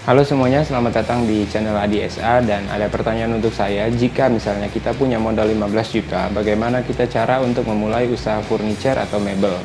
Halo semuanya, selamat datang di channel ADSA dan ada pertanyaan untuk saya. Jika misalnya kita punya modal 15 juta, bagaimana kita cara untuk memulai usaha furniture atau mebel?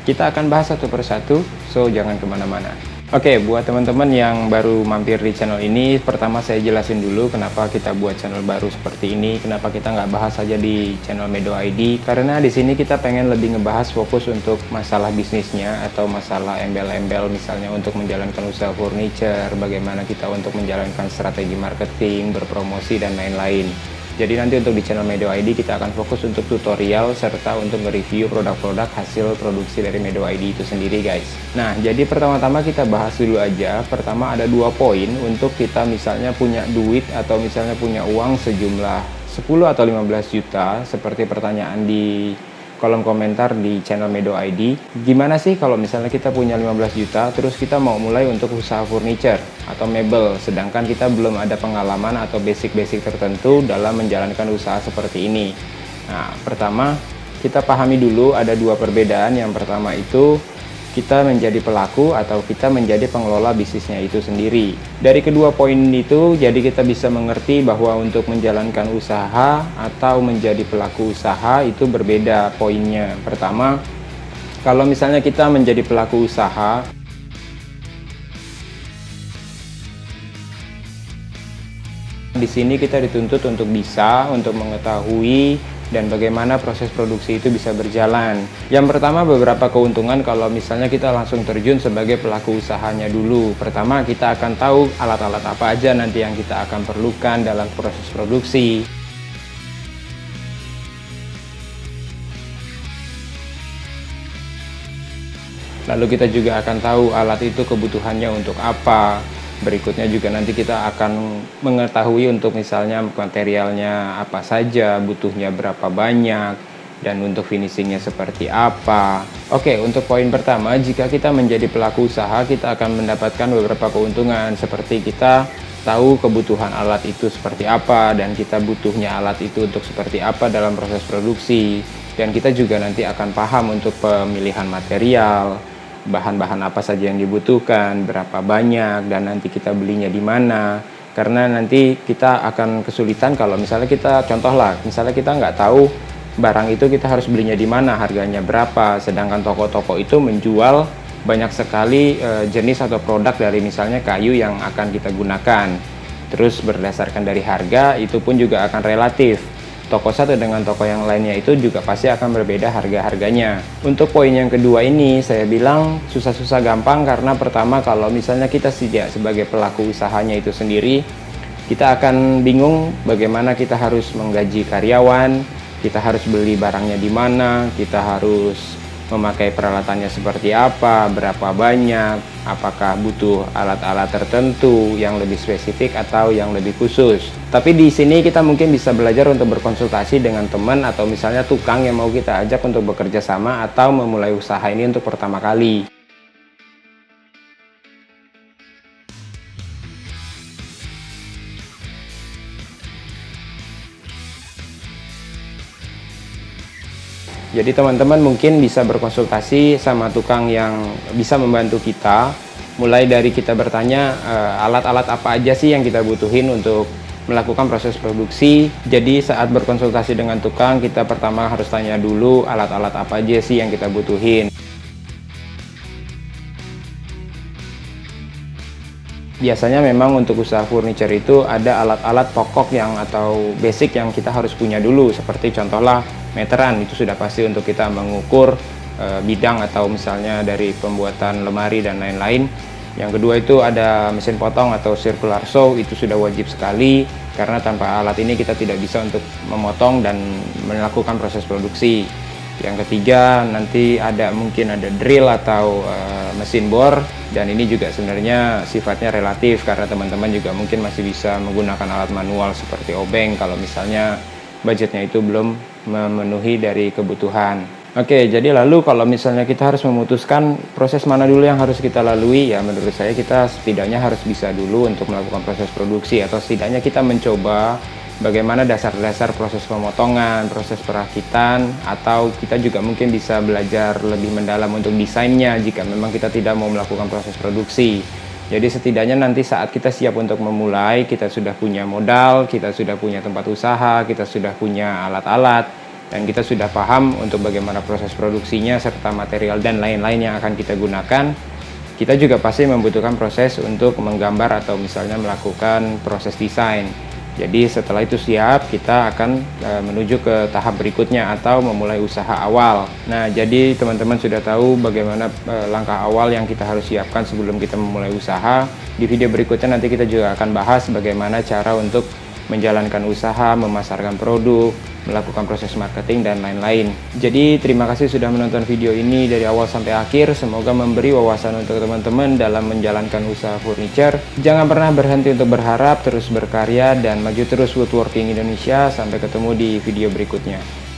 Kita akan bahas satu persatu, so jangan kemana-mana. Oke, buat teman-teman yang baru mampir di channel ini, pertama saya jelasin dulu kenapa kita buat channel baru seperti ini, kenapa kita nggak bahas saja di channel Medo ID, karena di sini kita pengen lebih ngebahas fokus untuk masalah bisnisnya atau masalah embel-embel, misalnya untuk menjalankan usaha furniture, bagaimana kita untuk menjalankan strategi marketing, berpromosi, dan lain-lain. Jadi nanti untuk di channel Medo ID kita akan fokus untuk tutorial serta untuk nge-review produk-produk hasil produksi dari Medo ID itu sendiri guys. Nah, jadi pertama-tama kita bahas dulu aja. Pertama ada 2 poin untuk kita misalnya punya duit atau misalnya punya uang sejumlah 10 atau 15 juta seperti pertanyaan di kolom komentar di channel Medo ID. Gimana sih kalau misalnya kita punya 15 juta terus kita mau mulai untuk usaha furniture atau mebel, sedangkan kita belum ada pengalaman atau basic-basic tertentu dalam menjalankan usaha seperti ini. Nah, pertama kita pahami dulu ada 2 perbedaan. Yang pertama itu kita menjadi pelaku atau kita menjadi pengelola bisnisnya itu sendiri. Dari kedua poin itu, jadi kita bisa mengerti bahwa untuk menjalankan usaha atau menjadi pelaku usaha itu berbeda poinnya. Pertama, kalau misalnya kita menjadi pelaku usaha, di sini kita dituntut untuk untuk mengetahui dan bagaimana proses produksi itu bisa berjalan. Yang pertama, beberapa keuntungan kalau misalnya kita langsung terjun sebagai pelaku usahanya dulu. Pertama, kita akan tahu alat-alat apa aja nanti yang kita akan perlukan dalam proses produksi. Lalu kita juga akan tahu alat itu kebutuhannya untuk apa. Berikutnya juga nanti kita akan mengetahui untuk misalnya materialnya apa saja, butuhnya berapa banyak, dan untuk finishingnya seperti apa. Oke, untuk poin pertama, jika kita menjadi pelaku usaha, kita akan mendapatkan beberapa keuntungan seperti kita tahu kebutuhan alat itu seperti apa, dan kita butuhnya alat itu untuk seperti apa dalam proses produksi. Dan kita juga nanti akan paham untuk pemilihan material, bahan-bahan apa saja yang dibutuhkan, berapa banyak, dan nanti kita belinya di mana. Karena nanti kita akan kesulitan kalau misalnya kita, contoh lah, misalnya kita nggak tahu barang itu kita harus belinya di mana, harganya berapa, sedangkan toko-toko itu menjual banyak sekali jenis atau produk dari misalnya kayu yang akan kita gunakan. Terus berdasarkan dari harga, itu pun juga akan relatif. Toko satu dengan toko yang lainnya itu juga pasti akan berbeda harga-harganya. Untuk poin yang kedua ini, saya bilang susah-susah gampang karena pertama kalau misalnya kita tidak sebagai pelaku usahanya itu sendiri, kita akan bingung bagaimana kita harus menggaji karyawan, kita harus beli barangnya di mana, kita harus memakai peralatannya seperti apa, berapa banyak, apakah butuh alat-alat tertentu yang lebih spesifik atau yang lebih khusus. Tapi di sini kita mungkin bisa belajar untuk berkonsultasi dengan teman atau misalnya tukang yang mau kita ajak untuk bekerja sama atau memulai usaha ini untuk pertama kali. Jadi teman-teman mungkin bisa berkonsultasi sama tukang yang bisa membantu kita, mulai dari kita bertanya alat-alat apa aja sih yang kita butuhin untuk melakukan proses produksi. Jadi saat berkonsultasi dengan tukang, kita pertama harus tanya dulu alat-alat apa aja sih yang kita butuhin. Biasanya memang untuk usaha furniture itu ada alat-alat pokok yang atau basic yang kita harus punya dulu, seperti contohlah meteran, itu sudah pasti untuk kita mengukur bidang atau misalnya dari pembuatan lemari dan lain-lain. Yang kedua itu ada mesin potong atau circular saw, itu sudah wajib sekali karena tanpa alat ini kita tidak bisa untuk memotong dan melakukan proses produksi. Yang ketiga nanti mungkin ada drill atau mesin bor, dan ini juga sebenarnya sifatnya relatif karena teman-teman juga mungkin masih bisa menggunakan alat manual seperti obeng kalau misalnya budgetnya itu belum memenuhi dari kebutuhan. Oke, jadi lalu kalau misalnya kita harus memutuskan proses mana dulu yang harus kita lalui, ya menurut saya kita setidaknya harus bisa dulu untuk melakukan proses produksi, atau setidaknya kita mencoba bagaimana dasar-dasar proses pemotongan, proses perakitan, atau kita juga mungkin bisa belajar lebih mendalam untuk desainnya jika memang kita tidak mau melakukan proses produksi. Jadi setidaknya nanti saat kita siap untuk memulai, kita sudah punya modal, kita sudah punya tempat usaha, kita sudah punya alat-alat, dan kita sudah paham untuk bagaimana proses produksinya serta material dan lain-lain yang akan kita gunakan. Kita juga pasti membutuhkan proses untuk menggambar atau misalnya melakukan proses desain. Jadi setelah itu siap, kita akan menuju ke tahap berikutnya atau memulai usaha awal. Nah, jadi teman-teman sudah tahu bagaimana langkah awal yang kita harus siapkan sebelum kita memulai usaha. Di video berikutnya nanti kita juga akan bahas bagaimana cara untuk menjalankan usaha, memasarkan produk, melakukan proses marketing, dan lain-lain. Jadi terima kasih sudah menonton video ini dari awal sampai akhir. Semoga memberi wawasan untuk teman-teman dalam menjalankan usaha furniture. Jangan pernah berhenti untuk berharap, terus berkarya, dan maju terus woodworking Indonesia. Sampai ketemu di video berikutnya.